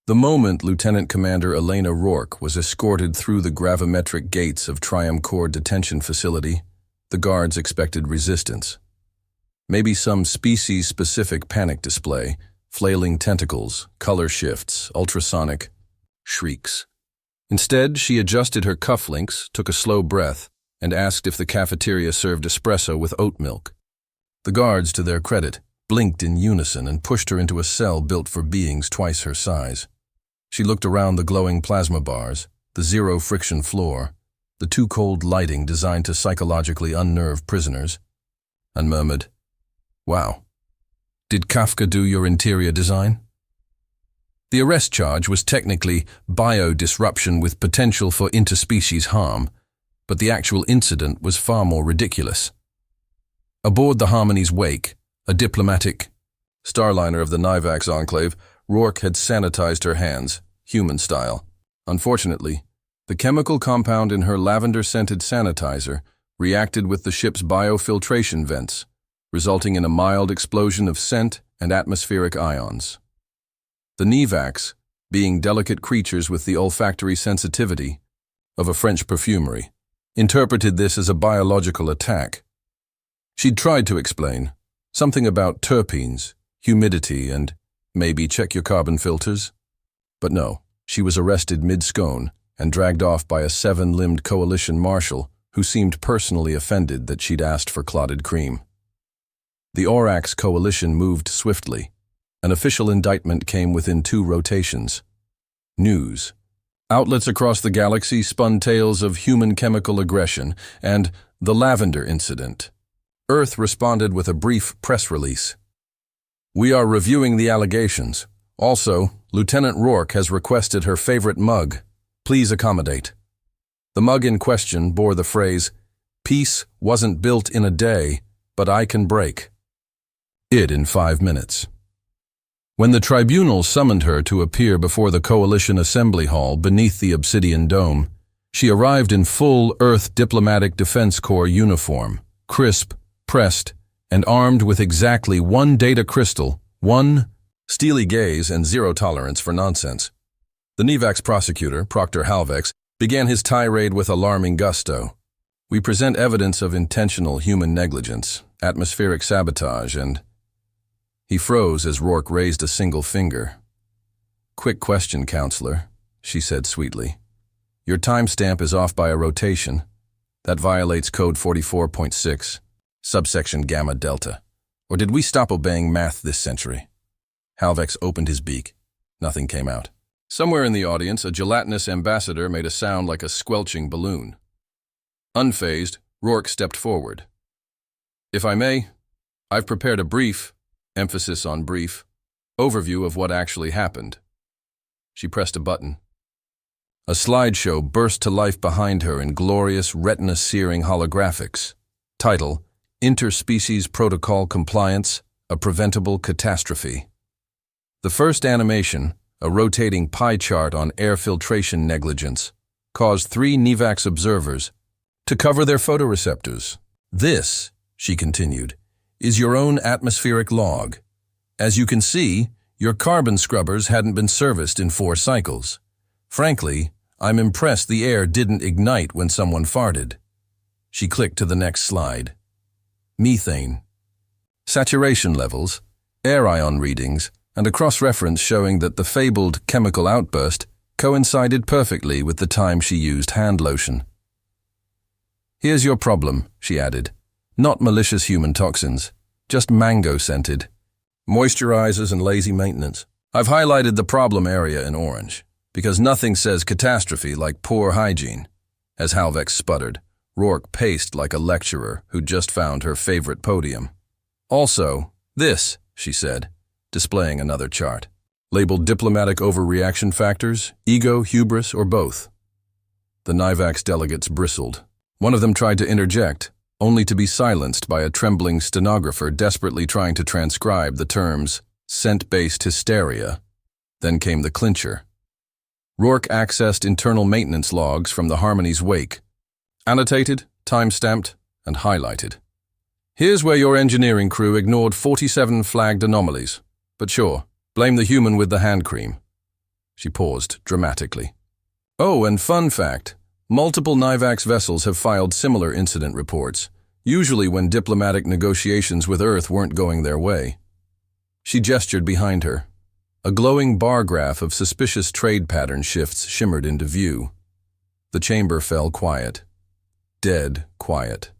The moment Lieutenant Commander Elena Rourke was escorted through the gravimetric gates of Triumph Core Detention Facility, the guards expected resistance. Maybe some species-specific panic display, flailing tentacles, color shifts, ultrasonic shrieks. Instead, she adjusted her cufflinks, took a slow breath, and asked if the cafeteria served espresso with oat milk. The guards, to their credit, blinked in unison and pushed her into a cell built for beings twice her size. She looked around the glowing plasma bars, the zero-friction floor, the too-cold lighting designed to psychologically unnerve prisoners, and murmured, "Wow. Did Kafka do your interior design?" The arrest charge was technically bio-disruption with potential for interspecies harm, but the actual incident was far more ridiculous. Aboard the Harmony's wake, a diplomatic starliner of the Nivax Enclave, Rourke had sanitized her hands, human style. Unfortunately, the chemical compound in her lavender-scented sanitizer reacted with the ship's biofiltration vents, resulting in a mild explosion of scent and atmospheric ions. The Nivax, being delicate creatures with the olfactory sensitivity of a French perfumery, interpreted this as a biological attack. She'd tried to explain, something about terpenes, humidity, and maybe check your carbon filters. But no, she was arrested mid-scone and dragged off by a 7-limbed coalition marshal who seemed personally offended that she'd asked for clotted cream. The Orcs coalition moved swiftly. An official indictment came within 2 rotations. News. Outlets across the galaxy spun tales of human chemical aggression and the Lavender Incident. Earth responded with a brief press release. "We are reviewing the allegations. Also, Lieutenant Rourke has requested her favorite mug. Please accommodate." The mug in question bore the phrase, "Peace wasn't built in a day, but I can break it in 5 minutes." When the tribunal summoned her to appear before the Coalition Assembly Hall beneath the Obsidian Dome, she arrived in full Earth Diplomatic Defense Corps uniform, crisp, pressed, and armed with exactly 1 data crystal, 1 steely gaze, and 0 tolerance for nonsense. The Nivax prosecutor, Proctor Halvex, began his tirade with alarming gusto. "We present evidence of intentional human negligence, atmospheric sabotage, and..." He froze as Rourke raised a single finger. "Quick question, counselor," she said sweetly. "Your timestamp is off by a rotation. That violates Code 44.6, subsection Gamma Delta. Or did we stop obeying math this century?" Halvex opened his beak. Nothing came out. Somewhere in the audience, a gelatinous ambassador made a sound like a squelching balloon. Unfazed, Rourke stepped forward. "If I may, I've prepared a brief, emphasis on brief, overview of what actually happened." She pressed a button. A slideshow burst to life behind her in glorious, retina-searing holographics. Title: Interspecies Protocol Compliance, a Preventable Catastrophe. The first animation, a rotating pie chart on air filtration negligence, caused 3 Nivax observers to cover their photoreceptors. "This," she continued, "is your own atmospheric log. As you can see, your carbon scrubbers hadn't been serviced in 4 cycles. Frankly, I'm impressed the air didn't ignite when someone farted." She clicked to the next slide. Methane. Saturation levels, air ion readings, and a cross-reference showing that the fabled chemical outburst coincided perfectly with the time she used hand lotion. "Here's your problem," she added. "Not malicious human toxins, just mango-scented. Moisturizers and lazy maintenance. I've highlighted the problem area in orange, because nothing says catastrophe like poor hygiene." As Halvex sputtered, Rourke paced like a lecturer who'd just found her favorite podium. "Also, this," she said, displaying another chart. "Labeled diplomatic overreaction factors, ego, hubris, or both." The Nivax delegates bristled. One of them tried to interject, only to be silenced by a trembling stenographer desperately trying to transcribe the terms scent-based hysteria. Then came the clincher. Rourke accessed internal maintenance logs from the Harmony's wake, annotated, time-stamped, and highlighted. "Here's where your engineering crew ignored 47 flagged anomalies. But sure, blame the human with the hand cream." She paused dramatically. Oh, and fun fact, multiple Nivax vessels have filed similar incident reports, usually when diplomatic negotiations with Earth weren't going their way. She gestured behind her. A glowing bar graph of suspicious trade pattern shifts shimmered into view. The chamber fell quiet. Dead quiet.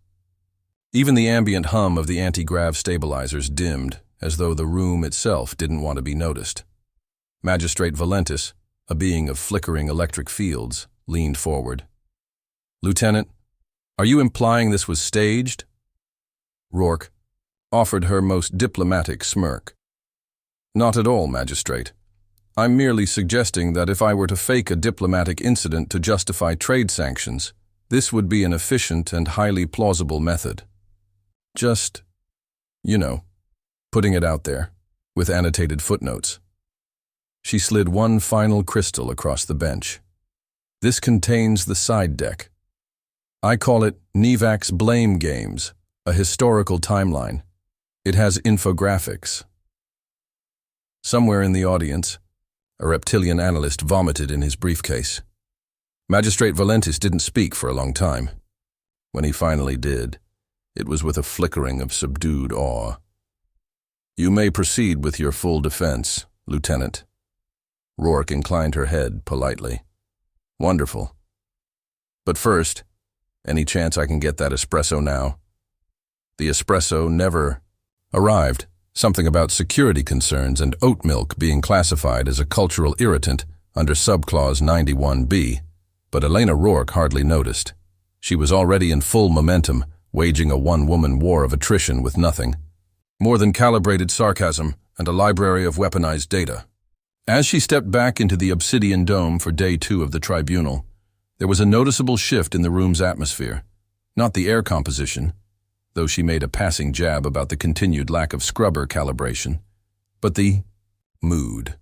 Even the ambient hum of the anti-grav stabilizers dimmed, as though the room itself didn't want to be noticed. Magistrate Valentis, a being of flickering electric fields, leaned forward. Lieutenant, are you implying this was staged? Rourke offered her most diplomatic smirk. Not at all, Magistrate. I'm merely suggesting that if I were to fake a diplomatic incident to justify trade sanctions, this would be an efficient and highly plausible method. Just, putting it out there, with annotated footnotes. She slid one final crystal across the bench. This contains the side deck. I call it Nivax Blame Games, a historical timeline. It has infographics. Somewhere in the audience, a reptilian analyst vomited in his briefcase. Magistrate Valentis didn't speak for a long time. When he finally did, it was with a flickering of subdued awe. You may proceed with your full defense, Lieutenant. Rourke inclined her head politely. Wonderful. But first, any chance I can get that espresso now? The espresso never arrived. Something about security concerns and oat milk being classified as a cultural irritant under subclause 91B, but Elena Rourke hardly noticed. She was already in full momentum, waging a one-woman war of attrition with nothing. More than calibrated sarcasm and a library of weaponized data. As she stepped back into the obsidian dome for day 2 of the tribunal, there was a noticeable shift in the room's atmosphere. Not the air composition, though she made a passing jab about the continued lack of scrubber calibration, but the mood.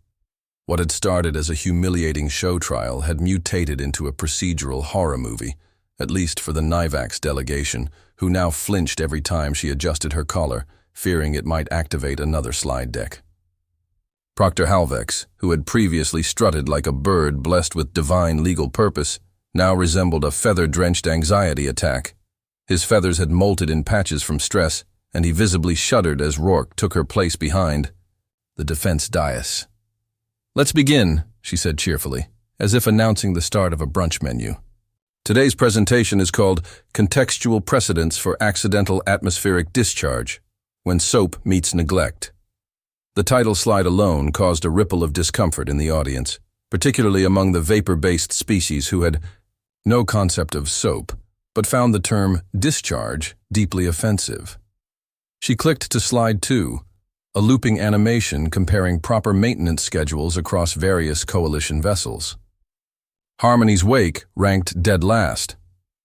What had started as a humiliating show trial had mutated into a procedural horror movie, at least for the Nivax delegation, who now flinched every time she adjusted her collar, fearing it might activate another slide deck. Proctor Halvex, who had previously strutted like a bird blessed with divine legal purpose, now resembled a feather-drenched anxiety attack. His feathers had molted in patches from stress, and he visibly shuddered as Rourke took her place behind the defense dais. Let's begin, she said cheerfully, as if announcing the start of a brunch menu. Today's presentation is called Contextual Precedents for Accidental Atmospheric Discharge, When Soap Meets Neglect. The title slide alone caused a ripple of discomfort in the audience, particularly among the vapor-based species who had no concept of soap, but found the term discharge deeply offensive. She clicked to slide 2, a looping animation comparing proper maintenance schedules across various coalition vessels. Harmony's Wake ranked dead last.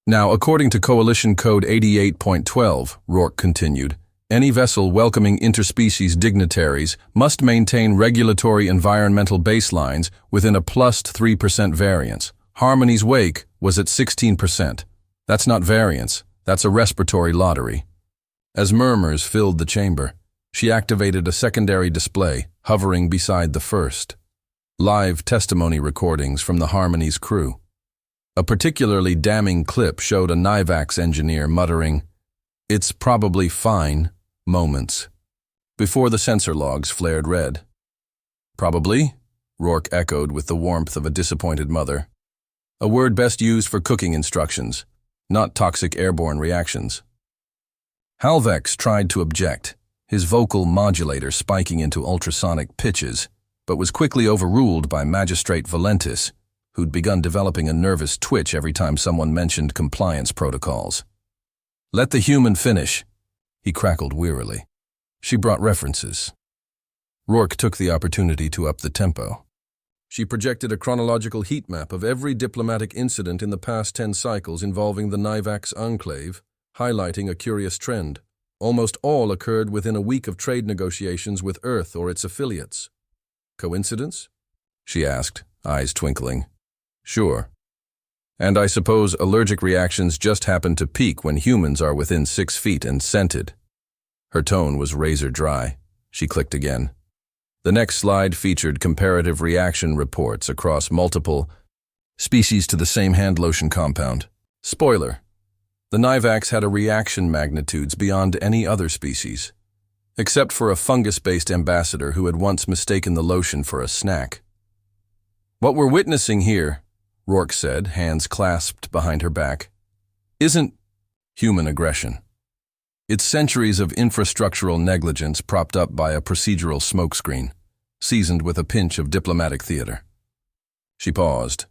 Now, according to Coalition Code 88.12, Rourke continued, any vessel welcoming interspecies dignitaries must maintain regulatory environmental baselines within a plus 3% variance. Harmony's Wake was at 16%. That's not variance, that's a respiratory lottery. As murmurs filled the chamber, she activated a secondary display, hovering beside the first. Live testimony recordings from the Harmony's crew. A particularly damning clip showed a Nivax engineer muttering, "It's probably fine," moments, before the sensor logs flared red. Probably, Rourke echoed with the warmth of a disappointed mother. A word best used for cooking instructions, not toxic airborne reactions. Halvex tried to object, his vocal modulator spiking into ultrasonic pitches, but was quickly overruled by Magistrate Valentis, who'd begun developing a nervous twitch every time someone mentioned compliance protocols. Let the human finish, he crackled wearily. She brought references. Rourke took the opportunity to up the tempo. She projected a chronological heat map of every diplomatic incident in the past 10 cycles involving the Nivax enclave, highlighting a curious trend. Almost all occurred within a week of trade negotiations with Earth or its affiliates. Coincidence? She asked, eyes twinkling. Sure. And I suppose allergic reactions just happen to peak when humans are within 6 feet and scented. Her tone was razor dry. She clicked again. The next slide featured comparative reaction reports across multiple species to the same hand lotion compound. Spoiler: the Nivax had a reaction magnitudes beyond any other species, except for a fungus-based ambassador who had once mistaken the lotion for a snack. "What we're witnessing here," Rourke said, hands clasped behind her back, "isn't human aggression. It's centuries of infrastructural negligence propped up by a procedural smokescreen, seasoned with a pinch of diplomatic theater." She paused,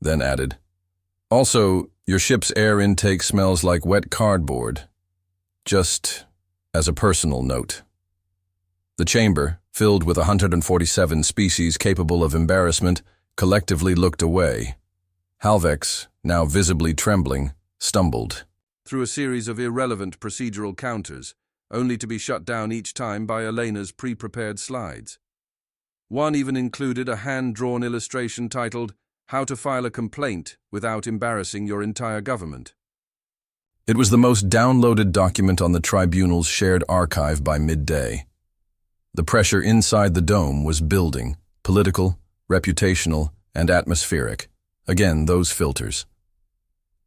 then added, "Also, your ship's air intake smells like wet cardboard. Just as a personal note." The chamber, filled with 147 species capable of embarrassment, collectively looked away. Halvex, now visibly trembling, stumbled through a series of irrelevant procedural counters, only to be shut down each time by Elena's pre-prepared slides. One even included a hand-drawn illustration titled, "How to File a Complaint Without Embarrassing Your Entire Government." It was the most downloaded document on the Tribunal's shared archive by midday. The pressure inside the dome was building, political, reputational, and atmospheric. Again, those filters.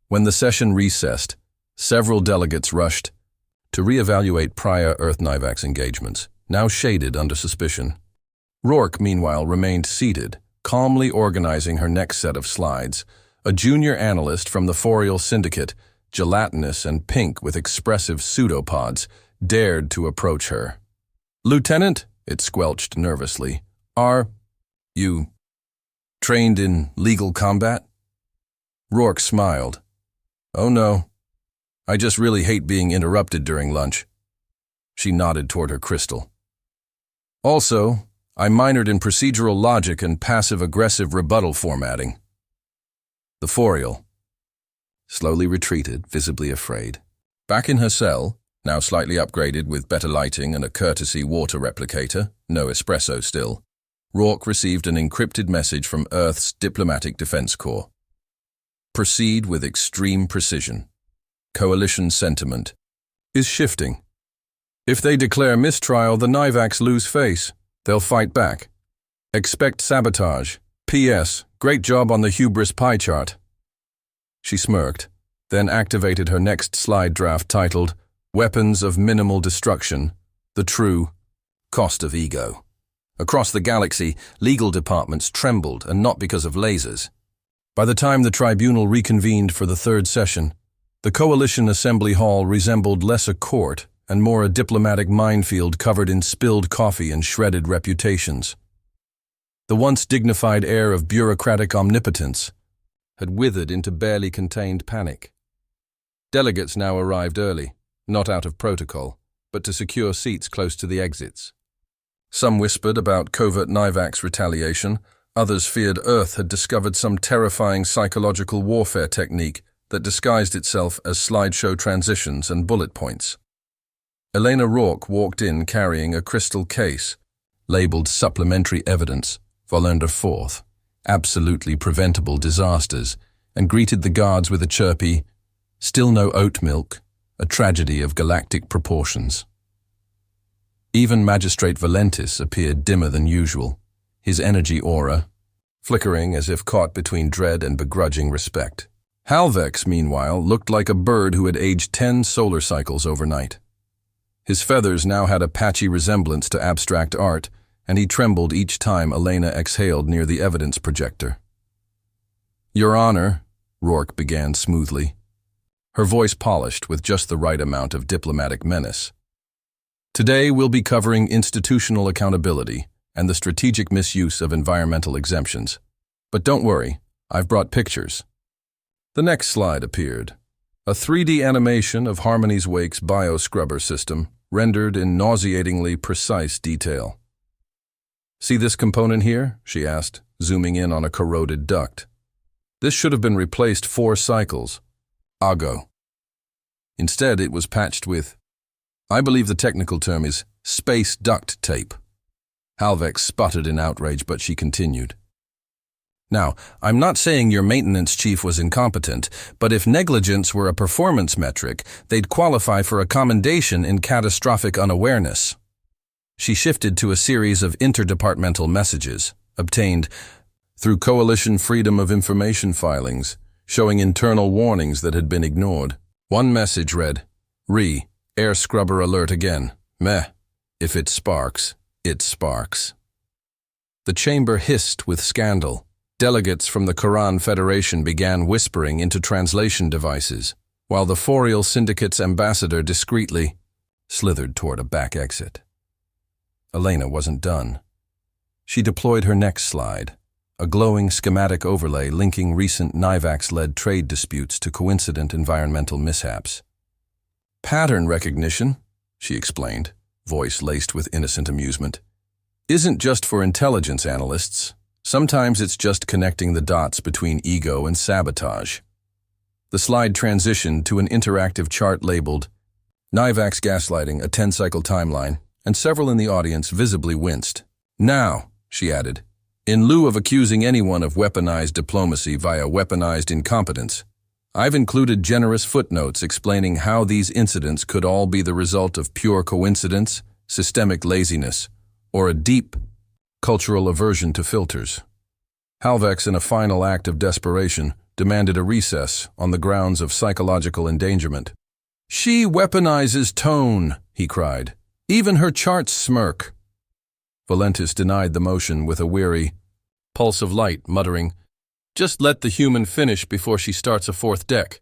When the session recessed, several delegates rushed to reevaluate prior Earth Nivax engagements, now shaded under suspicion. Rourke, meanwhile, remained seated, calmly organizing her next set of slides. A junior analyst from the Forial Syndicate, gelatinous and pink with expressive pseudopods, dared to approach her. "Lieutenant," it squelched nervously, "are you trained in legal combat?" Rourke smiled. "Oh no. I just really hate being interrupted during lunch." She nodded toward her crystal. "Also, I minored in procedural logic and passive-aggressive rebuttal formatting." The Forial slowly retreated, visibly afraid. Back in her cell, now slightly upgraded with better lighting and a courtesy water replicator, no espresso still, Rourke received an encrypted message from Earth's Diplomatic Defense Corps. "Proceed with extreme precision. Coalition sentiment is shifting. If they declare mistrial, the Nivax lose face. They'll fight back. Expect sabotage. P.S. Great job on the hubris pie chart." She smirked, then activated her next slide draft titled, "Weapons of Minimal Destruction, the True Cost of Ego." Across the galaxy, legal departments trembled, and not because of lasers. By the time the tribunal reconvened for the third session, the Coalition Assembly Hall resembled less a court and more a diplomatic minefield covered in spilled coffee and shredded reputations. The once dignified air of bureaucratic omnipotence had withered into barely contained panic. Delegates now arrived early, not out of protocol, but to secure seats close to the exits. Some whispered about covert Nivax retaliation, others feared Earth had discovered some terrifying psychological warfare technique that disguised itself as slideshow transitions and bullet points. Elena Rourke walked in carrying a crystal case, labeled Supplementary Evidence, Volender 4th, Absolutely Preventable Disasters, and greeted the guards with a chirpy, "Still no oat milk, a tragedy of galactic proportions." Even Magistrate Valentis appeared dimmer than usual, his energy aura flickering as if caught between dread and begrudging respect. Halvex, meanwhile, looked like a bird who had aged 10 solar cycles overnight. His feathers now had a patchy resemblance to abstract art, and he trembled each time Elena exhaled near the evidence projector. "Your Honor," Rourke began smoothly, her voice polished with just the right amount of diplomatic menace. "Today we'll be covering institutional accountability and the strategic misuse of environmental exemptions. But don't worry, I've brought pictures." The next slide appeared. A 3D animation of Harmony's Wake's bioscrubber system, rendered in nauseatingly precise detail. "See this component here?" she asked, zooming in on a corroded duct. "This should have been replaced 4 cycles. Ago. Instead, it was patched with, I believe the technical term is space duct tape." Halvex sputtered in outrage, but she continued. "Now, I'm not saying your maintenance chief was incompetent, but if negligence were a performance metric, they'd qualify for a commendation in catastrophic unawareness." She shifted to a series of interdepartmental messages, obtained through Coalition Freedom of Information filings, showing internal warnings that had been ignored. One message read, Air scrubber alert again. Meh. If it sparks, it sparks. The chamber hissed with scandal. Delegates from the Quran Federation began whispering into translation devices, while the Forial Syndicate's ambassador discreetly slithered toward a back exit. Elena wasn't done. She deployed her next slide, a glowing schematic overlay linking recent Nivax-led trade disputes to coincident environmental mishaps. Pattern recognition, she explained, voice laced with innocent amusement, isn't just for intelligence analysts. Sometimes it's just connecting the dots between ego and sabotage. The slide transitioned to an interactive chart labeled Nivax Gaslighting, a 10-cycle timeline, and several in the audience visibly winced. Now, she added, in lieu of accusing anyone of weaponized diplomacy via weaponized incompetence, I've included generous footnotes explaining how these incidents could all be the result of pure coincidence, systemic laziness, or a deep cultural aversion to filters. Halvex, in a final act of desperation, demanded a recess on the grounds of psychological endangerment. She weaponizes tone, he cried. Even her charts smirk. Valentis denied the motion with a weary pulse of light, muttering, just let the human finish before she starts a fourth deck.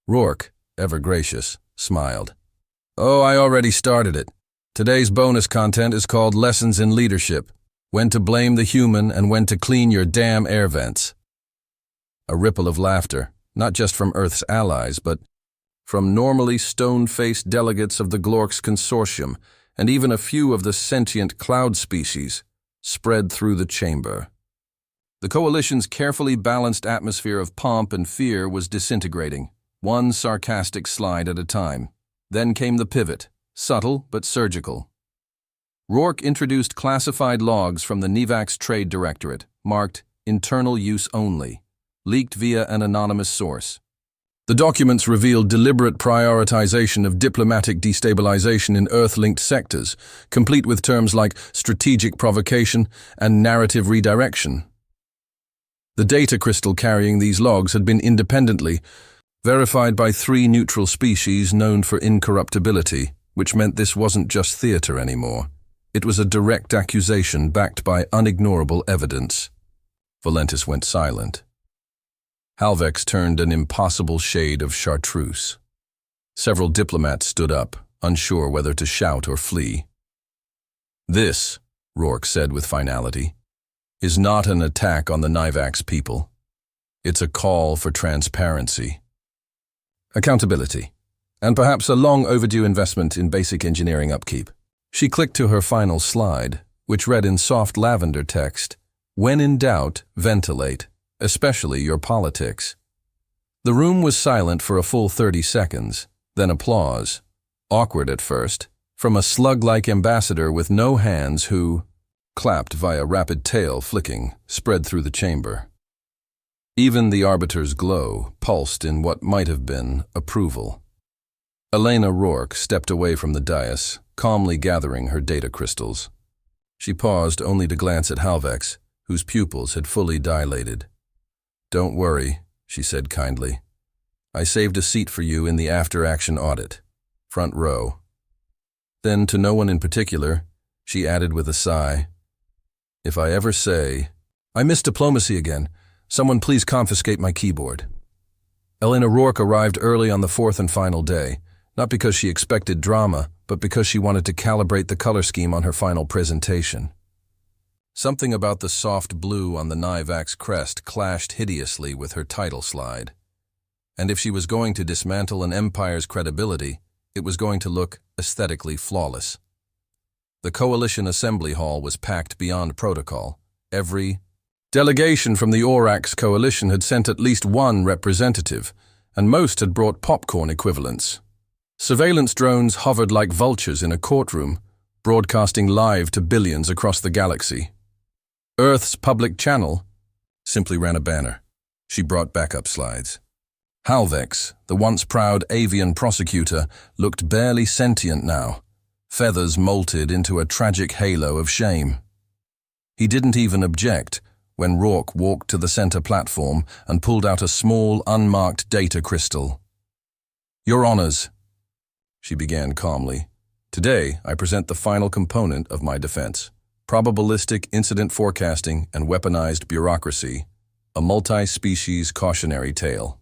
Rourke, ever gracious, smiled. Oh, I already started it. Today's bonus content is called Lessons in Leadership. When to blame the human and when to clean your damn air vents. A ripple of laughter, not just from Earth's allies, but from normally stone-faced delegates of the Glorks Consortium, and even a few of the sentient cloud species, spread through the chamber. The Coalition's carefully balanced atmosphere of pomp and fear was disintegrating, one sarcastic slide at a time. Then came the pivot, subtle but surgical. Rourke introduced classified logs from the Nivax Trade Directorate, marked Internal Use Only, leaked via an anonymous source. The documents revealed deliberate prioritization of diplomatic destabilization in Earth-linked sectors, complete with terms like strategic provocation and narrative redirection. The data crystal carrying these logs had been independently verified by 3 neutral species known for incorruptibility, which meant this wasn't just theater anymore. It was a direct accusation backed by unignorable evidence. Valentis went silent. Halvex turned an impossible shade of chartreuse. Several diplomats stood up, unsure whether to shout or flee. This, Rourke said with finality, is not an attack on the Nivax people. It's a call for transparency, accountability, and perhaps a long-overdue investment in basic engineering upkeep. She clicked to her final slide, which read in soft lavender text, when in doubt, ventilate, especially your politics. The room was silent for a full 30 seconds, then applause, awkward at first, from a slug-like ambassador with no hands who clapped via rapid tail flicking, spread through the chamber. Even the arbiter's glow pulsed in what might have been approval. Elena Rourke stepped away from the dais, calmly gathering her data crystals. She paused only to glance at Halvex, whose pupils had fully dilated. Don't worry, she said kindly. I saved a seat for you in the after-action audit, front row. Then, to no one in particular, she added with a sigh, if I ever say, I miss diplomacy again, someone please confiscate my keyboard. Elena Rourke arrived early on the 4th and final day, not because she expected drama, but because she wanted to calibrate the color scheme on her final presentation. Something about the soft blue on the Nivax crest clashed hideously with her title slide. And if she was going to dismantle an empire's credibility, it was going to look aesthetically flawless. The Coalition Assembly Hall was packed beyond protocol. Every delegation from the Orcs Coalition had sent at least one representative, and most had brought popcorn equivalents. Surveillance drones hovered like vultures in a courtroom, broadcasting live to billions across the galaxy. Earth's public channel simply ran a banner. She brought backup slides. Halvex, the once proud avian prosecutor, looked barely sentient now, feathers molted into a tragic halo of shame. He didn't even object when Rourke walked to the center platform and pulled out a small, unmarked data crystal. "Your Honors," she began calmly, "today I present the final component of my defense, probabilistic incident forecasting and weaponized bureaucracy, a multi-species cautionary tale."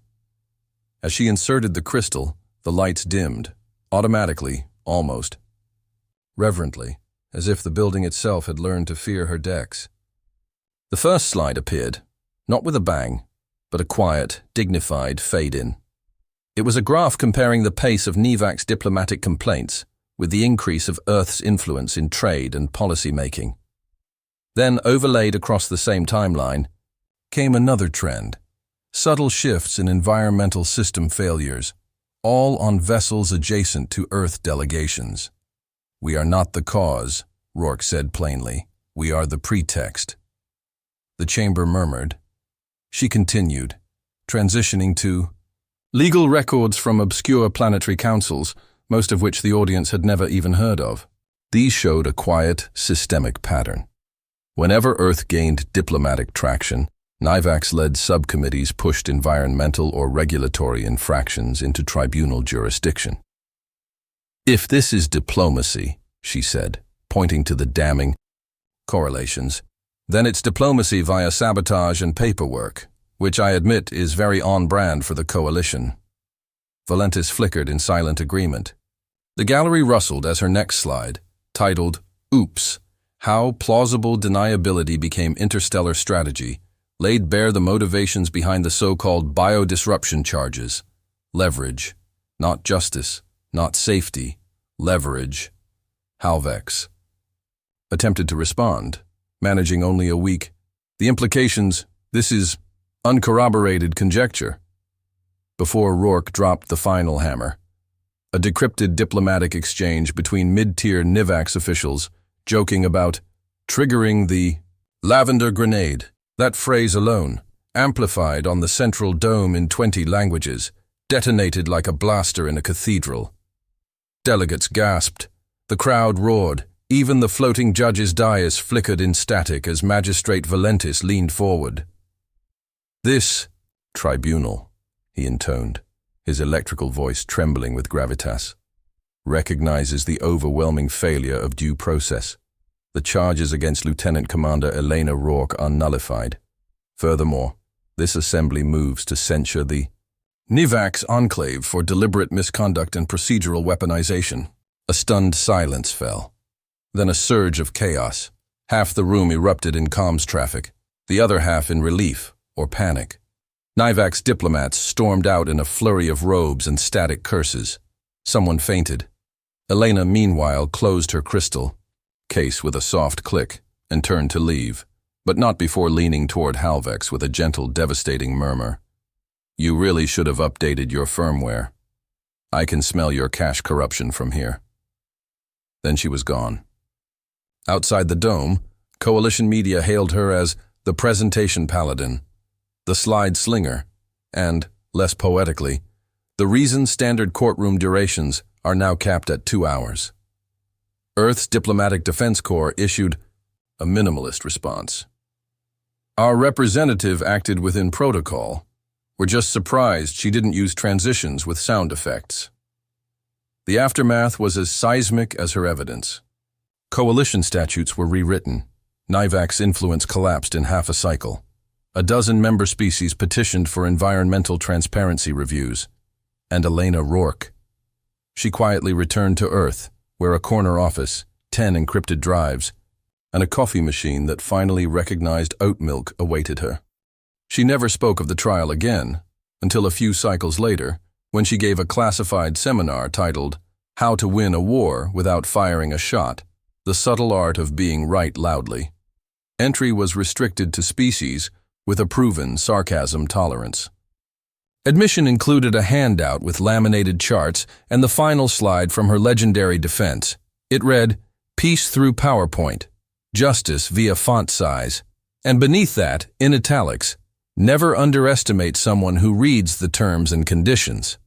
As she inserted the crystal, the lights dimmed, automatically, almost. Reverently, as if the building itself had learned to fear her decks. The first slide appeared, not with a bang, but a quiet, dignified fade-in. It was a graph comparing the pace of Nivac's diplomatic complaints with the increase of Earth's influence in trade and policy-making. Then, overlaid across the same timeline, came another trend: subtle shifts in environmental system failures, all on vessels adjacent to Earth delegations. "We are not the cause," Rourke said plainly. "We are the pretext." The chamber murmured. She continued, transitioning to legal records from obscure planetary councils, most of which the audience had never even heard of. These showed a quiet, systemic pattern. Whenever Earth gained diplomatic traction, Nivac's-led subcommittees pushed environmental or regulatory infractions into tribunal jurisdiction. "If this is diplomacy," she said, pointing to the damning correlations, "then it's diplomacy via sabotage and paperwork, which I admit is very on-brand for the Coalition." Valentis flickered in silent agreement. The gallery rustled as her next slide, titled, "Oops, How Plausible Deniability Became Interstellar Strategy," laid bare the motivations behind the so-called biodisruption charges. Leverage, not justice, not safety, leverage. Halvex attempted to respond, managing only a weak, "The implications, this is uncorroborated conjecture," before Rourke dropped the final hammer. A decrypted diplomatic exchange between mid-tier Nivax officials joking about triggering the lavender grenade. That phrase alone, amplified on the central dome in 20 languages, detonated like a blaster in a cathedral. Delegates gasped. The crowd roared. Even the floating judge's dais flickered in static as Magistrate Valentis leaned forward. "This tribunal," he intoned, his electrical voice trembling with gravitas, "recognizes the overwhelming failure of due process. The charges against Lieutenant Commander Elena Rourke are nullified. Furthermore, this assembly moves to censure the Nivac's enclave for deliberate misconduct and procedural weaponization." A stunned silence fell. Then a surge of chaos. Half the room erupted in comms traffic, the other half in relief or panic. Nivac's diplomats stormed out in a flurry of robes and static curses. Someone fainted. Elena, meanwhile, closed her crystal case with a soft click and turned to leave, but not before leaning toward Halvex with a gentle, devastating murmur. "You really should have updated your firmware. I can smell your cache corruption from here." Then she was gone. Outside the dome, Coalition media hailed her as the presentation paladin, the slide slinger, and, less poetically, the reason standard courtroom durations are now capped at 2 hours. Earth's Diplomatic Defense Corps issued a minimalist response. "Our representative acted within protocol. We're just surprised she didn't use transitions with sound effects." The aftermath was as seismic as her evidence. Coalition statutes were rewritten. Nivac's influence collapsed in half a cycle. A dozen member species petitioned for environmental transparency reviews. And Elena Rourke. She quietly returned to Earth, where a corner office, 10 encrypted drives, and a coffee machine that finally recognized oat milk awaited her. She never spoke of the trial again, until a few cycles later, when she gave a classified seminar titled "How to Win a War Without Firing a Shot, The Subtle Art of Being Right Loudly." Entry was restricted to species with a proven sarcasm tolerance. Admission included a handout with laminated charts and the final slide from her legendary defense. It read, "Peace through PowerPoint, justice via font size," and beneath that, in italics, "Never underestimate someone who reads the terms and conditions."